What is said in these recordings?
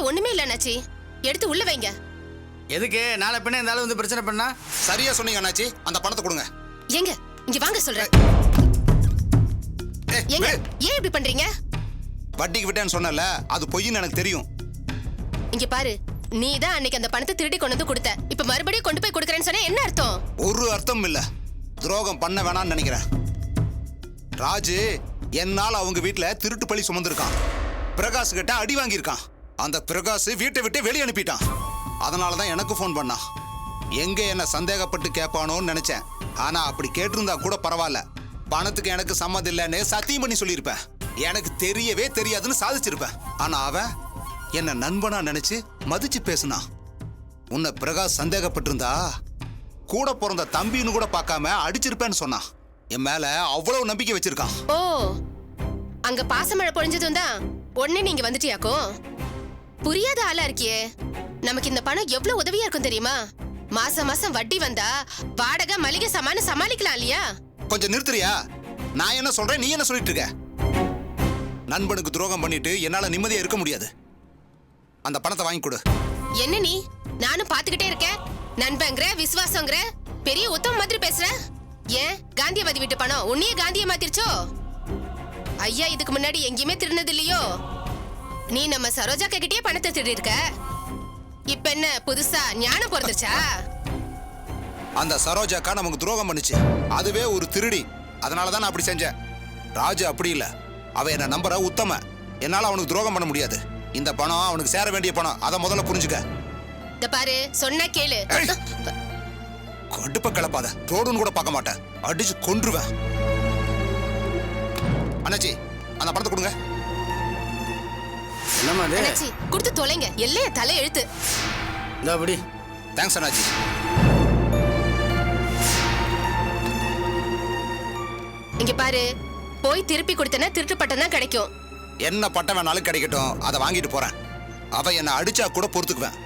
ஒண்ணுமே இல்ல அண்ணாச்சி. எடுத்து உள்ள வைங்க. எதுக்கு நாளை பின்ன இந்த ஆளு வந்து பிரச்சனை பண்ணா? சரியா சொன்னீங்க அண்ணாச்சி, அந்த பணத்தை கொடுங்க. எங்க இங்க வாங்க சொல்றேன். ஏங்க ஏன் இப்படி பண்றீங்க? வட்டிக்கு விட்டேன்னு சொன்னல, அது பொய்ன்னு எனக்கு தெரியும். இங்க பாரு, நீ தான் அன்னைக்கு அந்த பணத்தை திருடி கொண்டு வந்து கொடுத்த. இப்ப மறுபடியும் கொண்டு போய் கொடுக்கறேன்னு சொன்னா என்ன அர்த்தம்? ஒரு அர்த்தம் இல்ல. துரோகம் பண்ண வேணாம்னு நினைக்கிறேன். ராஜு என்னால அவங்க வீட்டுல திருட்டு பழி சுமந்திருக்கான். பிரகாஷ் கிட்ட அடி வாங்கியிருக்கான். அந்த பிரகாஷ் வீட்டை விட்டு வெளியே அனுப்பிட்டான். அதனாலதான் எனக்கு போன் பண்ணான். எங்க என்ன சந்தேகப்பட்டு கேட்பானோன்னு நினைச்சேன். ஆனா அப்படி கேட்டிருந்தா கூட பரவாயில்ல. பணத்துக்கு எனக்கு சம்மதம் இல்லைன்னு சத்தியம் பண்ணி சொல்லியிருப்பேன். எனக்கு தெரியவே தெரியாதுன்னு சாதிச்சிருப்பேன். ஆனா அவன் என்ன நண்பனா நினைச்சு மதிச்சு பேசுனான். உன்னை பிரகாஷ் சந்தேகப்பட்டிருந்தா கூட பிறந்த தம்பின்னு கூட பார்க்காம அடிச்சிருப்பேன்னு சொன்னான். என் மேல அவ்வளவு நம்பிக்கை வச்சிருக்கான். ஓ, அங்க பாசமழை பொழிஞ்சதும் தான் உடனே நீங்க வந்துட்டியாக்கோ? புரியாத ஆளா இருக்கியே. நமக்கு இந்த பணம் எவ்வளவு உதவியா இருக்கும் தெரியுமா? மாசம் மாசம் வட்டி வந்தா வாடகை மளிகை சாமான சமாளிக்கலாம் இல்லையா? கொஞ்சம் நிறுத்துறியா? நான் என்ன சொல்றேன், நீ என்ன சொல்லிட்டு இருக்க? நண்பனுக்கு துரோகம் பண்ணிட்டு என்னால நிம்மதியா இருக்க முடியாது. அந்த பணத்தை வாங்கி கொடு. என்ன நீ? நானும் பாத்துக்கிட்டே இருக்கேன். நண்பங்கிற விசுவாசங்கிற பெரிய உத்தம மாதிரி பேசுற. ஏன் காந்தியவாதி வீட்டு பணம் உன்னையே காந்திய மாத்திருச்சோ? ஐயா இதுக்கு முன்னாடி எங்கேயுமே திருநது இல்லையோ? நீ நம்ம சரோஜா கிட்டே பணத்தை திருடி இருக்க. இப்ப என்ன புதுசா ஞானம் பிறந்துச்சா? அந்த சரோஜாக்கா நமக்கு துரோகம் பண்ணுச்சு. அதுவே ஒரு திருடி. அதனாலதான் நான் அப்படி செஞ்சேன். ராஜு அப்படி இல்ல. அவ என்ன நம்புற உத்தம. என்னால அவனுக்கு துரோகம் பண்ண முடியாது. இந்த பணம் அவனுக்கு சேர வேண்டிய பணம். அதை முதல்ல புரிஞ்சுக்க. இந்த பாரு, சொன்ன கேளு. கடுப்ப கிளப்பாத. ரோடுன்னு கூட பார்க்க மாட்டேன். அடிச்சு கொன்றுவேன். அண்ணாச்சி, அந்த பணத்தை கொடுங்க. என்னம்மா அது? அண்ணாச்சி கொடுத்து தொலைங்க. எல்லைய தலை எழுத்து. இந்த அப்படி. தேங்க்ஸ் அண்ணாச்சி. இங்க பாரு, போய் திருப்பி கொடுத்தனா திருட்டு பட்டம் தான் கிடைக்கும். என்ன பட்டம் வேணாலும் கிடைக்கட்டும், அதை வாங்கிட்டு போறேன். அவ என்ன அடிச்சா கூட பொறுத்துக்குவேன்.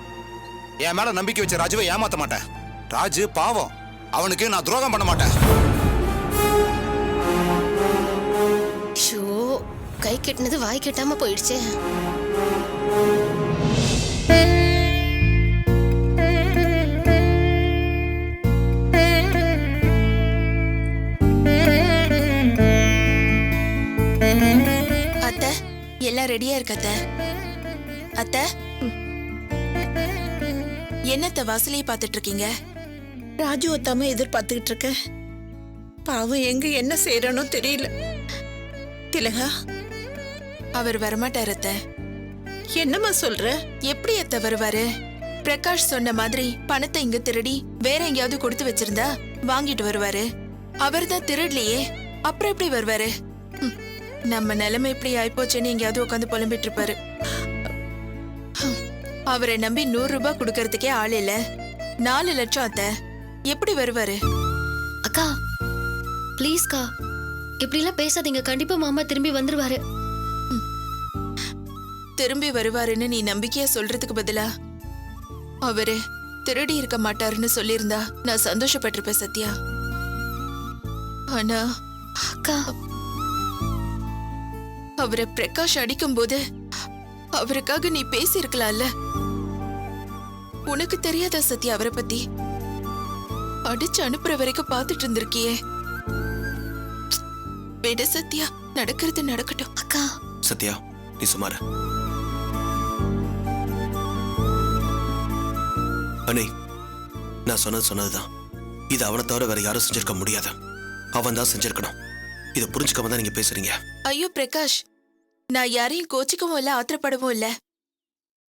என் மேல நம்பிக்கை வச்ச ராஜுவை ஏமாத்த மாட்டேன். ராஜு பாவம். அவனுக்கு நான் துரோகம் பண்ண மாட்டேன். ஷோ, கை கெட்டினது வாய் கெட்டாம போயிடுச்சே. அத்தை, எல்லாம் ரெடியா இருக்கு அத்தை. அத்தை, என்னத்த வாசலையே பார்த்துட்டு இருக்கீங்க? ராஜு ஒத்தாம எதிர்பார்த்துக்கிட்டு இருக்க. பாவம் எங்க என்ன செய்யறனோ தெரியல. திலகா, அவர் வரமாட்டார் அத்தை. என்னம்மா சொல்ற? எப்படி அத்தை வருவாரு? பிரகாஷ் சொன்ன மாதிரி பணத்தை இங்க திருடி வேற எங்கேயாவது கொடுத்து வச்சிருந்தா வாங்கிட்டு வருவாரு. அவர் தான் திருடலையே, அப்புறம் எப்படி வருவாரு? நம்ம நிலைமை இப்படி ஆயிப்போச்சுன்னு எங்கேயாவது உட்காந்து புலம்பிட்டு இருப்பாரு. அவரை நம்பி 100 ரூபாய் கொடுக்கறதுக்கே ஆள் இல்ல. 4 லட்சம் அத்தை, எப்படி வருவாரு? அக்கா ப்ளீஸ்க்கா, இப்படி எல்லாம் பேசாதீங்க. கண்டிப்பா மாமா திரும்பி வந்துருவாரு. திரும்பி வருவாருன்னு நீ நம்பிக்கையா சொல்றதுக்கு பதிலா அவரு திருடி இருக்க மாட்டாருன்னு சொல்லியிருந்தா நான் சந்தோஷப்பட்டிருப்பேன் சத்யா. ஆனா அக்கா, அவரை பிரகாஷ் அடிக்கும் போது அவருக்காக நீ பேசி இருக்கலாம்ல. உனக்கு தெரியாதா சத்யா அவரை பத்தி? அடிச்சு அனுப்புற வரைக்கும் பாத்துட்டு இருந்திருக்கியே. விட சத்யா, நடக்கிறது நடக்கட்டும். அக்கா சத்யா, நீ சுமாரு. அண்ணே, நான் சொன்னதுதான். இது அவனை தவிர வேற யாரும் செஞ்சிருக்க முடியாது. அவன் தான் செஞ்சிருக்கணும். இதை புரிஞ்சுக்காம தான் நீங்க பேசுறீங்க. ஐயோ பிரகாஷ், நான் யாரையும் கோச்சிக்கவும் இல்ல, ஆத்திரப்படவும் இல்ல.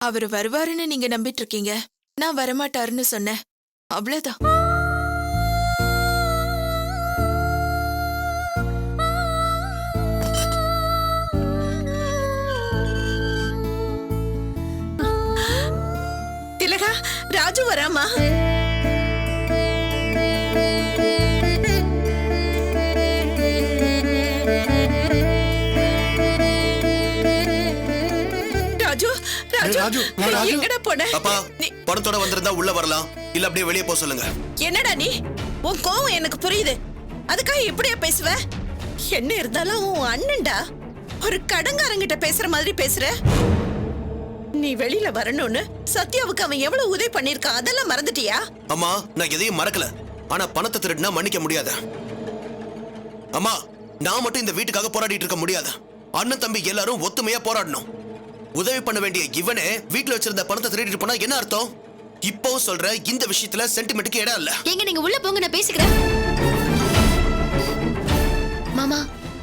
அவரு வருவாருன்னு நீங்க நம்பிட்டு இருக்கீங்க. நான் வரமாட்டாருன்னு சொன்னேன், அவ்வளவுதான். திலகா, ராஜு வராமா? ராஜு, எங்கடா போன? அப்பா, பணத்தோட வந்திருந்தா உள்ள வரலாம், இல்ல அப்படியே வெளியே போக சொல்லுங்க. என்னடா நீ? உன் கோவம் எனக்கு புரியுது. அதுக்காக இப்படியா பேசுவ? என்ன இருந்தாலும் உன் அண்ணன்டா. ஒரு கடங்காரங்கிட்ட பேசுற மாதிரி பேசுற. நீ வெளியில வரணும்னு சத்யாவுக்கு அவன் எவ்வளவு உதவி பண்ணிருக்கான் அதெல்லாம் மறந்துட்டியா? அம்மா நான் எதையும் மறக்கல. ஆனா பணத்தை திருடினா மன்னிக்க முடியாது. அம்மா நான் மட்டும் இந்த வீட்டுக்காக போராடிட்டு இருக்க முடியாது. அண்ணன் தம்பி எல்லாரும் ஒத்துமையா போராடணும். உதவி பண்ண வேண்டிய இவனே வீட்டுல வச்சிருந்த பணத்தை திருடிட்டு போனா என்ன அர்த்தம்? இப்போ சொல்ற இந்த விஷயத்துல சென்டிமெண்ட்டுக்கு இடம் இல்ல. எங்க நீங்க உள்ள போங்க, நான் பேசிக்கிறேன். மாமா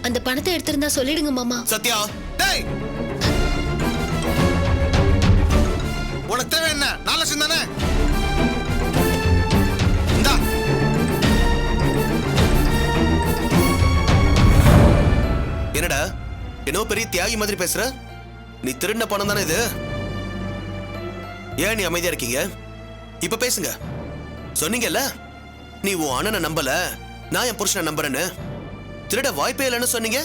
அந்த பணத்தை எடுத்திருந்தா சொல்லிடுங்க மாமா. சத்யா, டேய் உனக்கு தேவை என்ன? நல்ல சிந்தானே இந்தா. என்னடா என்னோ பெரிய தியாகி மாதிரி பேசுற? நீ திருடின பணம் தானே இது? ஏன் நீ அமைதியா இருக்கீங்க? இப்ப பேசுங்க. சொன்னீங்கல்ல நீ உன் அண்ணனை நம்பல, நான் என் புருஷனை நம்புறேன்னு. திருட வாய்ப்பே இல்லைன்னு சொன்னீங்க.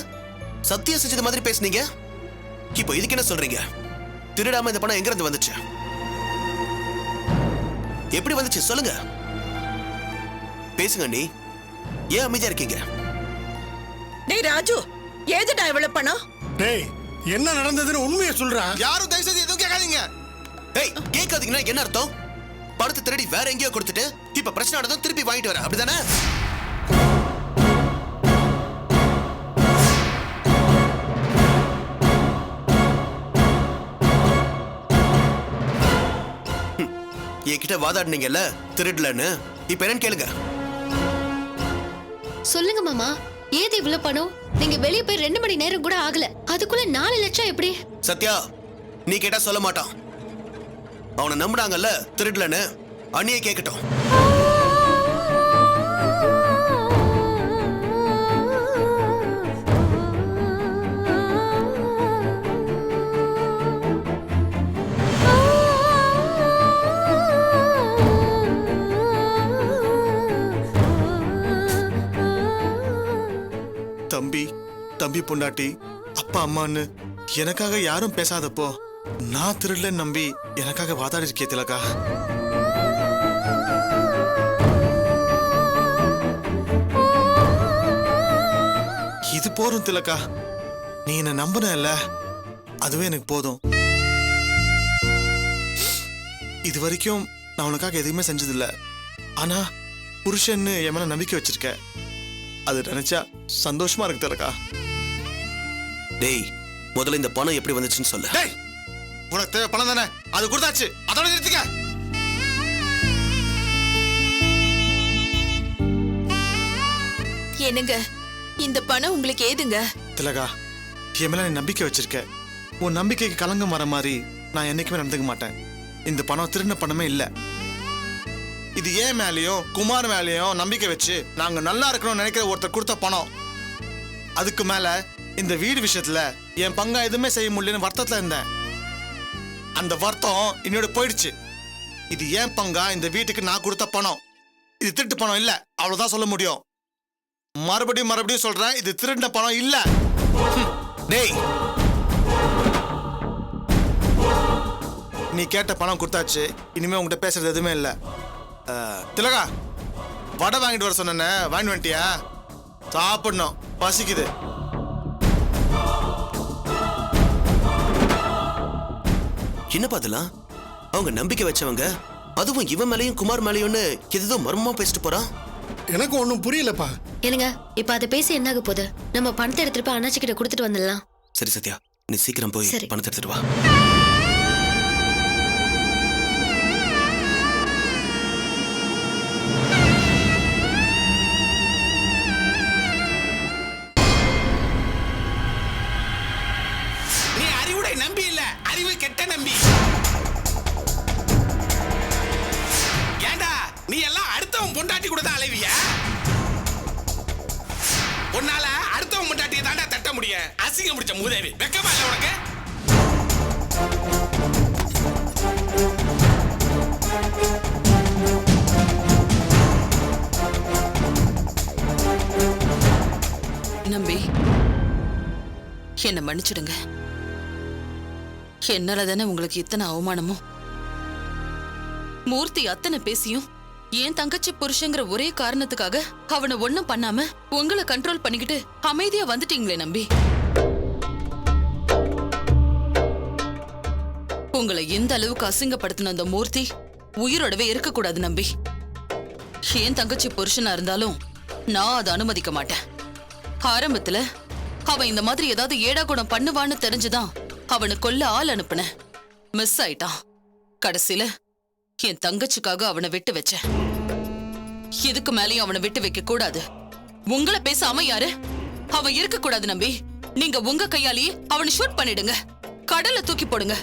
சத்தியம் செஞ்சது மாதிரி பேசுனீங்க. இப்போ இதுக்கு என்ன சொல்றீங்க? திருடாம இந்த பணம் எங்க இருந்து வந்துச்சு? எப்படி வந்துச்சு சொல்லுங்க. பேசுங்க. நீ ஏன் அமைதியா இருக்கீங்க? டேய் ராஜு, ஏதுடா இவ்வளவு பணம்? டேய் என்ன நடந்ததுன்னு உண்மையை சொல்றா. யாரும் தயவு செய்து எதுவும் கேட்காதீங்க. டேய் கேட்காதீங்கன்னா என்ன அர்த்தம்? பணத்தை திருடி வேற எங்கேயோ கொடுத்துட்டு இப்ப பிரச்சனை நடந்ததும் திருப்பி வாங்கிட்டு வர, அப்படிதானே? என்கிட்ட வாதாடுனீங்கல்ல திருடலன்னு, இப்ப என்னன்னு கேளுங்க. சொல்லுங்க மாமா, ஏது இவ்வளவு பணம்? நீங்க வெளியே போய் 2 மணி நேரம் கூட ஆகல, அதுக்குள்ள 4 லட்சம் எப்படி? சத்யா நீ கேட்டா சொல்ல மாட்டான். அவனை நம்புறாங்கல்ல திருடலன்னு, அண்ணியே கேட்கட்டும். தம்பி பொண்டாட்டி அப்பா அம்மான்னு எனக்காக யாரும் பேசாதப்போ நான் திருடலன்னு நம்பி எனக்காக வாதாடி இருக்கே திலகா. இது போதும் திலகா, நீ என்ன நம்பினல்ல அதுவே எனக்கு போதும். இது வரைக்கும் நான் உனக்காக எதுவுமே செஞ்சதில்ல, ஆனா புருஷன்னு என் மேல நம்பிக்கை வச்சிருக்க. அது நினைச்சா சந்தோஷமா இருக்கு திலகா. டேய் முதல்ல இந்த பணம் எப்படி வந்துச்சுன்னு சொல்லு. டேய் உனக்கு தேவை பணம் தானே, அது கொடுத்தாச்சு, அதோட நிறுத்திக்க. என்னங்க இந்த பணம் உங்களுக்கு ஏதுங்க? திலகா என் மேல நீ நம்பிக்கை வச்சிருக்க. உன் நம்பிக்கைக்கு களங்கம் வர மாதிரி நான் என்னைக்குமே நடந்துக்க மாட்டேன். இந்த பணம் திருடின பணமே இல்ல. இது ஏன் மேலேயும் குமார் மேலேயும் நம்பிக்கை வச்சு நாங்க நல்லா இருக்கணும்னு நினைக்கிற ஒருத்தர் கொடுத்த பணம். அதுக்கு மேல இந்த வீடு விஷயத்துல என் பங்கா எதுவுமே செய்ய முடியலன்னு வருத்தத்துல இருந்தேன். அந்த வருத்தம் என்னோட போயிடுச்சு. இது ஏன் பங்கா இந்த வீட்டுக்கு நான் கொடுத்த பணம், இது திருட்டு பணம் இல்ல, அவ்வளவுதான் சொல்ல முடியும். மறுபடியும் சொல்றேன், இது திருடின பணம் இல்ல. டேய் நீ கேட்ட பணம் கொடுத்தாச்சு, இனிமே உங்ககிட்ட பேசுறது எதுவுமே இல்ல. திலகா வடை வாங்கிட்டு வர சொன்ன, வாங்கிட்டு வந்துட்டியா? சாப்பிடணும், பசிக்குது. என்ன பாத்தலாம்? அவங்க நம்பிக்கை வச்சவங்க, அதுவும் இவன் மேலையும் குமார் மேலையும்னு எதோ மர்மமா பேசிட்டு போறான். எனக்கு ஒண்ணும் புரியலப்பா. என்னங்க இப்ப அதை பேசி என்ன ஆக போகுது? நம்ம பணத்தை எடுத்துட்டு போய் அண்ணாச்சி கிட்ட கொடுத்துட்டு வந்துடலாம். சரி சத்யா, நீ சீக்கிரம் போய் சரி. பணத்தை எடுத்துட்டு வா. நீ அறிவுடை நம்பி இல்ல, அறிவு கெட்ட நம்பி. ஏண்டா நீ எல்லாம் அடுத்தவன் பொண்டாட்டி கூட தான் அலைவிய? உன்னால அடுத்தவன் பொண்டாட்டியை தாண்டா தட்ட முடியும். அசிங்கம் முடிச்ச மூதேவி, வெக்கமா இல்ல உனக்கு? நம்பி என்ன மன்னிச்சிடுங்க. என்னால தானே உங்களுக்கு இத்தனை அவமானமும். மூர்த்தி அத்தனை பேசியும் என் தங்கச்சி புருஷங்கிற ஒரே காரணத்துக்காக அவனை ஒண்ணும் பண்ணாம உங்களை கண்ட்ரோல் பண்ணிக்கிட்டு அமைதியா வந்துட்டீங்களே நம்பி. உங்களை எந்த அளவுக்கு அசிங்கப்படுத்தின அந்த மூர்த்தி உயிரோடவே இருக்கக்கூடாது நம்பி. ஏன் தங்கச்சி புருஷனா இருந்தாலும் நான் அதை அனுமதிக்க மாட்டேன். ஆரம்பத்துல அவன் இந்த மாதிரி ஏதாவது ஏடாகுடம் பண்ணுவான்னு தெரிஞ்சுதான் அவனை கொல்ல ஆள் அனுப்புனேன். மிஸ் ஆயிட்டான். கடைசியில என் தங்கச்சிக்காக அவனை விட்டு வச்சேன். இதுக்கு மேலேயும் அவனை விட்டு வைக்க கூடாது. உங்களை பேசாம யாரு? அவன் இருக்க கூடாது நம்பி. நீங்க உங்க கையாலேயே அவனை ஷூட் பண்ணிடுங்க. கடல்ல தூக்கி போடுங்க.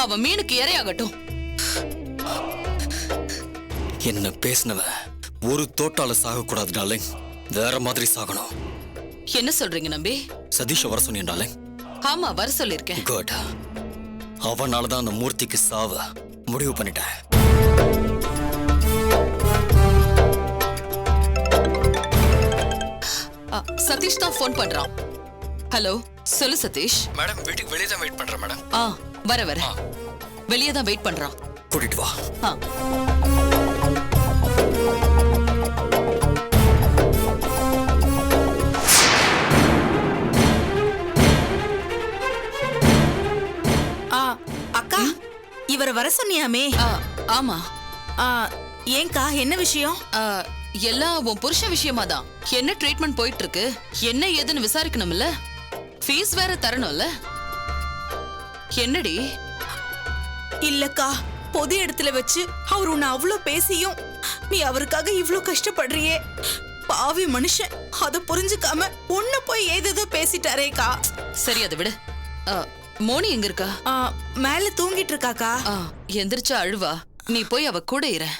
அவன் மீனுக்கு இரையாகட்டும். என்ன பேசினவ ஒரு தோட்டால சாக கூடாது டார்லிங். வேற மாதிரி சாகணும். என்ன சொல்றீங்க நம்பி? சதீஷ வர சொன்னீங்க டார்லிங். ஆமா, வர சொல்லிருக்கேன். குட். அவனாலதான் அந்த மூர்த்திக்கு சாவ முடிவு பண்ணிட்டேன். சதீஷ் தான் ஃபோன் பண்றான். ஹலோ, சொல்லு சதீஷ். மேடம் வீட்டுக்கு வெளியே தான் வெயிட் பண்றேன் மேடம். வர வெளியே தான் வெயிட் பண்றான். கூட்டிட்டு வா. அக்கா, இவரை வர சொன்னியாமே? ஆமா. ஏங்கா, என்ன விஷயம்? எல்லாம் உன் புருஷ விஷயமா தான். என்ன ட்ரீட்மெண்ட் போயிட்டு இருக்கு, என்ன ஏதுன்னு விசாரிக்கணும்ல. ஃபீஸ் வேற தரணும்ல. என்னடி? இல்லக்கா, பொது இடத்துல வச்சு அவர் உன்னை அவ்வளோ பேசியும் நீ அவருக்காக இவ்ளோ கஷ்டப்படுறியே. பாவி மனுஷன் அதை புரிஞ்சுக்காம உன்னை போய் ஏதேதோ பேசிட்டாரேக்கா. சரி, அதை விடு. மோனி எங்க இருக்கா? மேல தூங்கிட்டு இருக்காக்கா. எந்திரிச்சா அழுவா. நீ போய் அவ கூட இரு.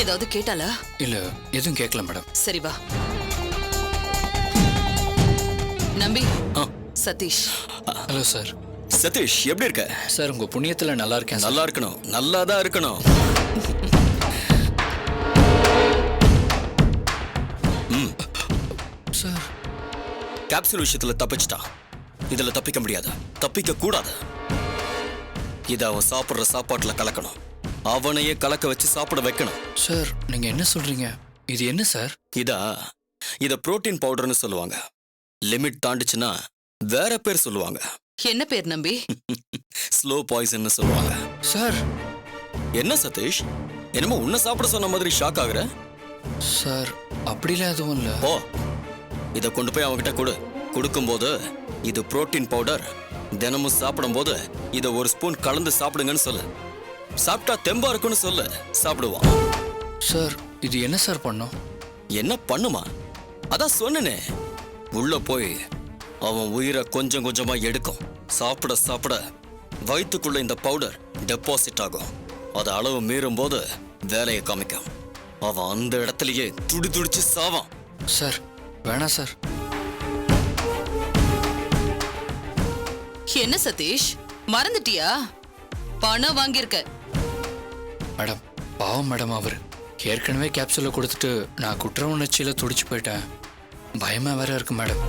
ஏதாவது கேட்டாளா? இல்ல, எதுவும் கேட்கல மேடம். சரி வா. நம்பி, சதீஷ். Hello sir. சதீஷ் எப்படி இருக்க? சார் உங்க புண்ணியத்துல நல்லா இருக்கேன். நல்லா இருக்கணும், நல்லா தான் இருக்கணும். சார், கேப்சூல் விஷயத்துல தப்பிச்சிட்டான். இதுல தப்பிக்க முடியாது, தப்பிக்க கூடாது. இத அவன் சாப்பிடுற சாப்பாட்டுல கலக்கணும். அவனையே கலக்க வச்சு சாப்பிட வைக்கணும். சார், நீங்க என்ன சொல்றீங்க? இது என்ன சார்? இத புரோட்டீன் பவுடர்னு சொல்லுவாங்க. லிமிட் தாண்டிச்சுன்னா வேற பேர் சொல்லுவாங்க. என்ன பேர் நம்பி? ஸ்லோ பாய்சன் சொல்லுவாங்க. சார், என்ன சதீஷ், என்னமோ உன்னை சாப்பிட சொன்ன மாதிரி ஷாக் ஆகுற? சார், அப்படிலாம் எதுவும் இல்ல. ஓ, இத கொண்டு போய் அவன்கிட்ட கொடு. கொடுக்கும்போது இது புரோட்டீன் பவுடர், தினமும் சாப்பிடும் போது இத ஒரு ஸ்பூன் கலந்து சாப்பிடுங்கன்னு சொல்லு. சாப்பிட்டா தெம்பா இருக்குன்னு சொல்லு, சாப்பிடுவான். சார், இது என்ன சார் பண்ணும்? என்ன பண்ணுமா? அதான் சொன்னனே, உள்ள போய் அவன் உயிரை கொஞ்சம் கொஞ்சமா எடுக்கும். சாப்பிட சாப்பிட வயிற்றுக்குள்ள இந்த பவுடர் டெபாசிட் ஆகும். அது அளவு மீறும் போது வேலையை காமிக்கும். அவன் அந்த இடத்துலயே துடி துடிச்சு சாவான். சார், வேணாம் சார். என்ன சதீஷ், மறந்துட்டியா? பணம் வாங்கியிருக்க. மேடம், பாவம் மேடம். அவர் ஏற்கனவே கேப்சூலை கொடுத்துட்டு நான் குற்ற உணர்ச்சியில துடிச்சு போயிட்டேன். பயமா வேற இருக்கு மேடம்.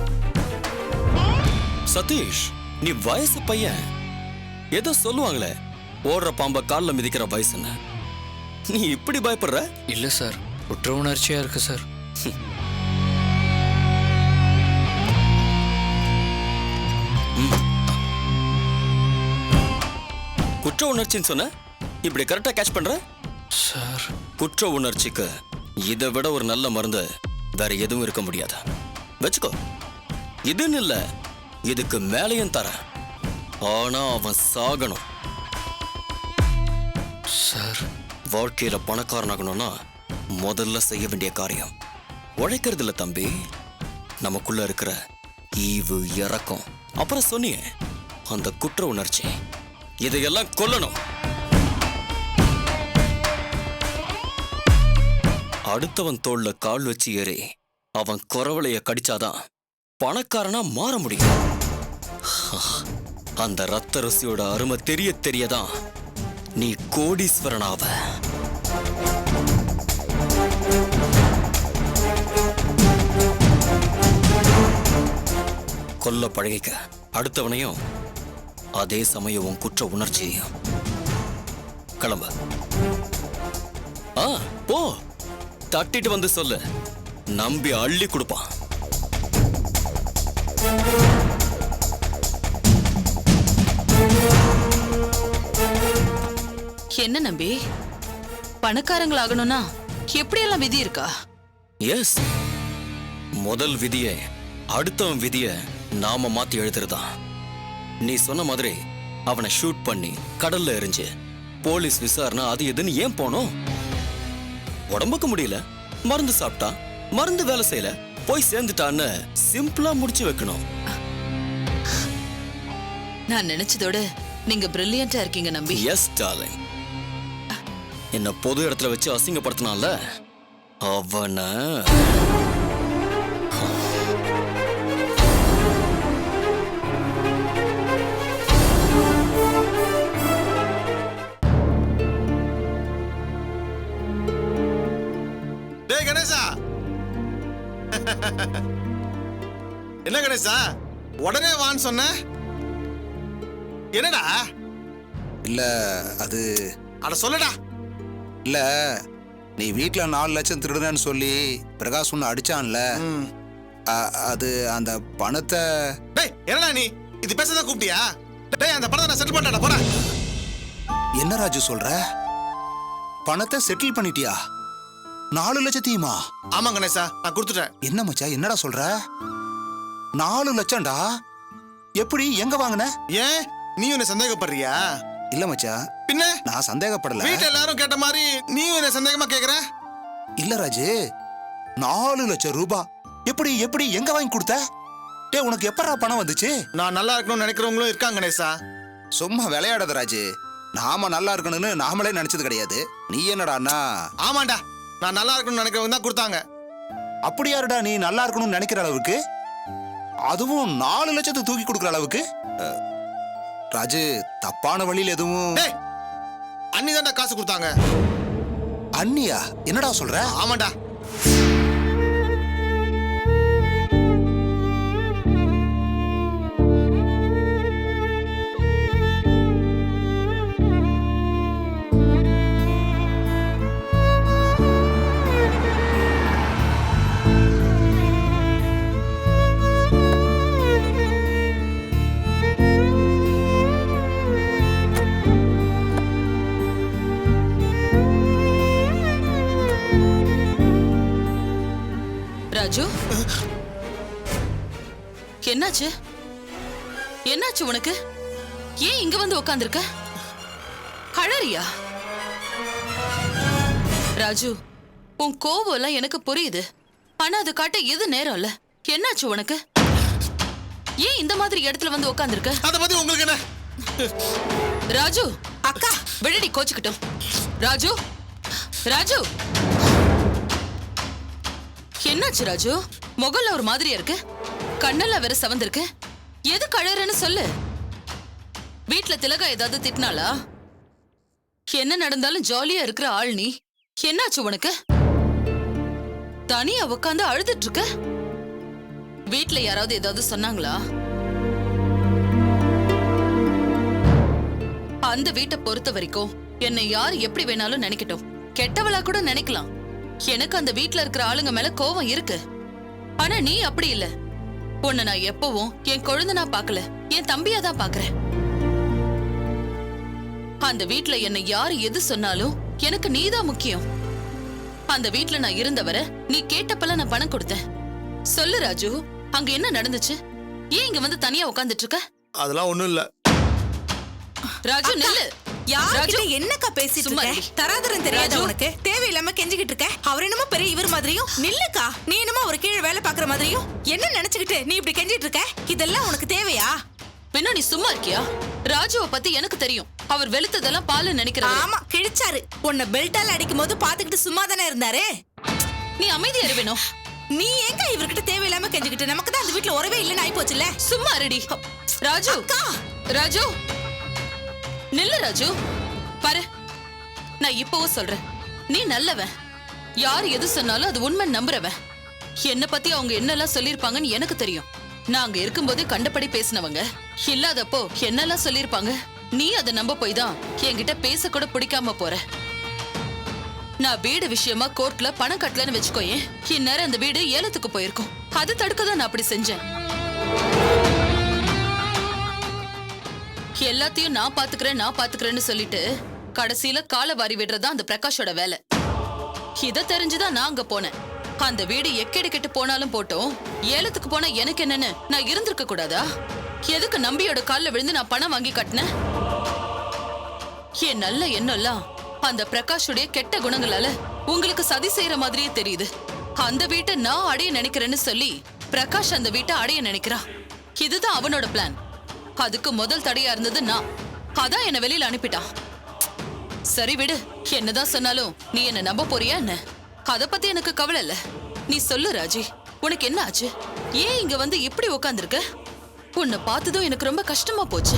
சதீஷ், நீ வயசு பையன். ஏதோ சொல்லுவாங்களே, ஓடுற பாம்ப காலில் மிதிக்கிற வயசுன்னு. நீ இப்படி பயப்படுற? இல்ல சார், குற்ற உணர்ச்சியா இருக்கு சார். குற்ற உணர்ச்சின்னு சொன்ன, இப்படி கரெக்டா கேட்ச் பண்ற? சார், குற்ற உணர்ச்சிக்கு இதை விட ஒரு நல்ல மருந்து வேற எதுவும் இருக்க முடியாது. வச்சுக்கோ. இதுன்னு இல்ல, இதுக்கு மேலையும் தர. ஆனா அவன் சாகணும். சார், வாழ்க்கையில பணக்காரனாகணும்னா முதல்ல செய்ய வேண்டிய காரியம் உழைக்கிறது இல்ல தம்பி, நமக்குள்ள இருக்கிற ஈவு, இரக்கம், அப்புறம் சொன்னியே அந்த குற்ற உணர்ச்சி, இதையெல்லாம் கொல்லணும். அடுத்தவன் தோள்ல கால் வச்சு ஏறி அவன் குறவளைய கடிச்சாதான் பணக்காரனா மாற முடியும். அந்த ரத்த ருசியோட அருமை தெரிய தெரியதான் நீ கோடீஸ்வரனாவ. கொல்ல பழகிக்க அடுத்தவனையும், அதே சமயம் உன் குற்ற உணர்ச்சியையும். கிளம்ப. போ, தட்டிட்டு வந்து சொல்லு, நம்பி அள்ளி கொடுப்பான். என்ன நம்பி, பணக்காரங்களாகணும்னா எப்படியெல்லாம் விதி இருக்கா? எஸ், முதல் விதியை அடுத்தவன் விதிய நாம மாத்தி எழுதுறதா. நீ சொன்ன மாதிரி அவனை ஷூட் பண்ணி கடல்ல எறிஞ்சு போலீஸ் விசாரணை அது எதுன்னு ஏன் போனோம்? உடம்புக்கு முடியல, மருந்து சாப்பிட்டா, மருந்து வேலை செய்யல, போய் சேர்ந்துட்டான்னு சிம்பிளா முடிச்சு வைக்கணும். நான் நினைச்சதோட நீங்க பிரில்லியண்டா இருக்கீங்க நம்பி. Yes darling. என்ன பொது இடத்துல வச்சு அசிங்கப்படுத்தினால அவனை டேய் கணேசா, என்ன கணேசா உடனே வான்னு சொன்ன? என்னடா? இல்ல அது அட சொல்லடா. இல்ல நீ வீட்ல 4 லட்சம் திருடுனேன்னு சொல்லி பிரகாஷ் உன்னை அடிச்சான்ல, அது அந்த பணத்தை. டேய் என்னடா நீ இது பேசதான் கூப்பிட்டியா? டேய் அந்த பணத்தை நான் செட்டில் பண்ணடா, போடா. என்ன ராஜு சொல்ற? பணத்தை செட்டில் பண்ணிட்டியா? 4 லட்சத்தையுமா? ஆமா கணேசா, நான் கொடுத்துட்டேன். என்ன மச்சான் என்னடா சொல்ற? 4 லட்சம்டா? எப்படி, எங்க வாங்கின? ஏன் நீ என்ன சந்தேகப்படுறியா? இல்ல மச்சான், பின்ன நான் சந்தேகப்படல. வீட்டுல எல்லாரும் கேட்ட மாதிரி நீ என்ன சந்தேகமா கேக்குற? இல்ல ராஜு, 4 லட்சம் ரூபாய் எப்படி எப்படி எங்க வாங்கி கொடுத்த? டேய் உனக்கு எப்பறா பணம் வந்துச்சு? நான் நல்லா இருக்கணும்னு நினைக்கிறவங்களும் இருக்காங்க கணேசா. சும்மா விளையாடாத ராஜு. நாம நல்லா இருக்கணும்னு நாமளே நினைச்சது கிடையாது. நீ என்னடான்னா? ஆமாண்டா, நான் நல்லா இருக்கணும்னு நினைக்கிறவங்க தான் கொடுத்தாங்க. அப்படி யாருடா நீ நல்லா இருக்கணும்னு நினைக்கிற அளவுக்கு? அதுவும் 4 லட்சத்தை தூக்கி கொடுக்குற அளவுக்கு? ராஜு, தப்பான வழியில் எதுவும்? டேய் அண்ணி தான்டா காசு கொடுத்தாங்க. அண்ணியா? என்னடா சொல்ற? ஆமாண்டா. ராஜு, என்னாச்சு? என்னாச்சு உனக்கு? ஏன் இங்க வந்து உட்கார்ந்திருக்க? அழறியா? ராஜு, உன் கோவம் எல்லாம் எனக்கு புரியுது. ஆனா அது காட்ட எது நேரம் இல்ல. என்னாச்சு உனக்கு? ஏன் இந்த மாதிரி இடத்துல வந்து உட்கார்ந்திருக்க? அத பத்தி உங்களுக்கு என்ன? ராஜு, அக்கா விடுடி கோச்சுக்கிட்டோம். ராஜு, ராஜு, என்னாச்சு ராஜு? முகல்ல ஒரு மாதிரியா இருக்கு, கண்ணெல்லாம் வேற சவந்திருக்கு. எது கழறன்னு சொல்லு. வீட்ல திலகா ஏதாவது திட்டினாளா? என்ன நடந்தாலும் ஜாலியா இருக்கிற ஆள் நீ. என்னாச்சு உனக்கு? தனியா உட்காந்து அழுதுட்டு இருக்க. வீட்ல யாராவது ஏதாவது சொன்னாங்களா? அந்த வீட்டை பொறுத்த வரைக்கும் என்னை யார் எப்படி வேணாலும் நினைக்கட்டும், கெட்டவளா கூட நினைக்கலாம். எனக்கு அந்த வீட்ல இருக்கிற ஆளுங்க மேல கோவம் இருக்கு. ஆனா நீ அப்படி இல்ல. உன்னை நான் எப்பவும் என் கொழுந்தனா பார்க்கல, என் தம்பியா தான் பாக்குறேன். அந்த வீட்ல என்னை யாரு எது சொன்னாலும் எனக்கு நீதான் முக்கியம். அந்த வீட்ல நான் இருந்தவரை நீ கேட்டப்பெல்லாம் நான் பணம் கொடுத்தேன். சொல்லு ராஜு, அங்க என்ன நடந்துச்சு? ஏன் இங்க வந்து தனியா உட்கார்ந்துட்டு இருக்க? அதெல்லாம் ஒண்ணும் இல்ல. ராஜு நில்லு. யார்கிட்ட என்னக்கா பேசிட்டு சும்மா இருக்க? இரு. தராதரம் தெரியாத ராஜு. உனக்கு? தேவையில்லாம கெஞ்சிக்கிட்டு இருக்க. அவர் என்னமோ பெரிய இவர் மாதிரியும், நில்லுக்கா நீ என்னமோ ஒரு கீழே வேலை பாக்குற மாதிரியும். என்ன நினைச்சுக்கிட்டு நீ இப்படி கெஞ்சிட்டு இருக்க? இதெல்லாம் உனக்கு தேவையா? பின்ன நீ சும்மா இருக்கியா? ராஜுவை பத்தி எனக்கு தெரியும். அவர் வெளுத்ததெல்லாம் பாலு நினைக்கிறாரு. ஆமா கிழிச்சாரு. உன்னை பெல்ட்டால அடிக்கும் போது பாத்துக்கிட்டு சும்மா தானே இருந்தாரு. நீ அமைதியா இரு வேணும். நீ எங்க இவர்கிட்ட தேவையில்லாம கெஞ்சிக்கிட்டு? நமக்கு தான் அந்த வீட்டுல உறவே இல்லைன்னு ஆயி போச்சுல்ல. சும்மா இருடி. ராஜு, ராஜு நில்லு. ராஜு பாரு, நான் இப்பவும் சொல்றேன், நீ நல்லவன். யார் எது சொன்னாலும் அது உண்மை நம்புறவன். என்ன பத்தி அவங்க என்னெல்லாம் சொல்லிருப்பாங்கன்னு எனக்கு தெரியும். நான் அங்க இருக்கும்போதே கண்டபடி பேசினவங்க. இல்லாதப்போ என்னெல்லாம் சொல்லிருப்பாங்க. நீ அதை நம்ப போய் தான் என்கிட்ட பேச கூட பிடிக்காம போற. நான் வீடு விஷயமா கோர்ட்ல பணம் கட்டலன்னு வச்சுக்கோயேன், இந்நேரம் அந்த வீடு ஏலத்துக்கு போயிருக்கும். அது தடுக்க தான் நான் அப்படி செஞ்சேன். எல்லாத்தையும் நான் பாத்துக்கிறேன்னு சொல்லிட்டு கடைசியில காலை வாரி விடுறதா அந்த பிரகாஷோட வேலை. இத தெரிஞ்சுதான் நான் அங்க போனேன். அந்த வீடு எக்கேடு கெட்டு போனாலும் போட்டோம், ஏலத்துக்கு போனா எனக்கு என்னன்னு நான் இருந்திருக்க கூடாதா? எதுக்கு நம்பியோட கால்ல விழுந்து நான் பணம் வாங்கி கட்டினேன்? என் நல்ல எண்ணம்லாம் அந்த பிரகாஷுடைய கெட்ட குணங்களால உங்களுக்கு சதி செய்யற மாதிரியே தெரியுது. அந்த வீட்டை நான் அடைய நினைக்கிறேன்னு சொல்லி பிரகாஷ் அந்த வீட்டை அடைய நினைக்கிறான். இதுதான் அவனோட பிளான். அதுக்கு முதல் தடையா இருந்தது நான். அதான் என்ன வெளியில அனுப்பிட்டான். சரி விடு, என்னதான் சொன்னாலும் நீ என்ன நம்ப போறியா என்ன? அத பத்தி எனக்கு கவலை இல்ல. நீ சொல்லு ராஜி, உனக்கு என்ன ஆச்சு? ஏன் இங்க வந்து இப்படி உட்கார்ந்திருக்க? உன்னை பார்த்ததும் எனக்கு ரொம்ப கஷ்டமா போச்சு.